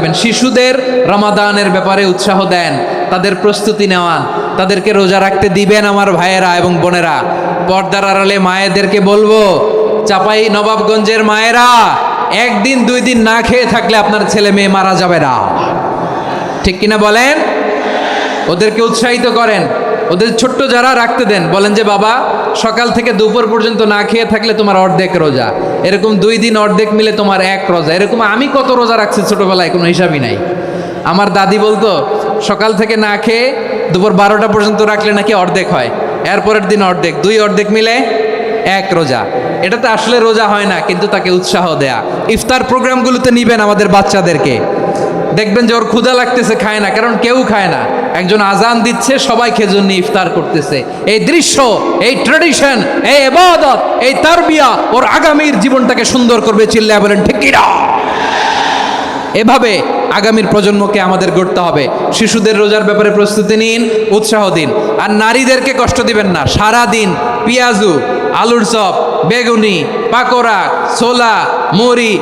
রাখবেন। শিশুদের রমাদানের ব্যাপারে উৎসাহ দেন, তাদের প্রস্তুতি নেওয়ান, তাদেরকে রোজা রাখতে দিবেন আমার ভাইয়েরা এবং বোনেরা। পর্দার আড়ালে মায়েদেরকে বলবো, চাপাই নবাবগঞ্জের মায়েরা, একদিন দুই দিন না খেয়ে থাকলে আপনার ছেলে মেয়ে মারা যাবে না। ঠিক কিনা বলেন? ওদেরকে উৎসাহিত করেন, ওদের ছোট্ট যারা রাখতে দেন, বলেন যে বাবা সকাল থেকে দুপুর পর্যন্ত না খেয়ে থাকলে তোমার অর্ধেক রোজা, এরকম 2 দিন অর্ধেক মিলে তোমার 1 রোজা। এরকম আমি কত রোজা রাখছি ছোটবেলায় কোনো হিসাবই নাই। আমার দাদি বলতো সকাল থেকে না খেয়ে দুপুর 12টা পর্যন্ত রাখলে নাকি অর্ধেক হয়, এরপরের দিন অর্ধেক, 2 অর্ধেক মিলে 1 রোজা। এটা তো আসলে রোজা হয় না, কিন্তু তাকে উৎসাহ দেয়া। ইফতার প্রোগ্রামগুলোতে নিবেন আমাদের বাচ্চাদেরকে, দেখবেন যে ওর ক্ষুধা লাগতেছে, খায় না, কারণ কেউ খায় না, একজন আজান দিচ্ছে, সবাই খেজুর নিয়ে ইফতার করতেছে। এই দৃশ্য, এই ট্র্যাডিশন, এই ইবাদত, এই তারবিয়া ওর আগামীর জীবনটাকে সুন্দর করবে। চিল্লায়া বলেন ঠিক কি না? এভাবে আগামীর প্রজন্মকে আমাদের গড়তে হবে। শিশুদের রোজার ব্যাপারে প্রস্তুতি নিন, উৎসাহ দিন। আর নারীদেরকে কষ্ট দিবেন না। সারা দিন পেঁয়াজু, আলুর চপ, বেগুনি, পাকোড়া, ছোলা, মুড়ি,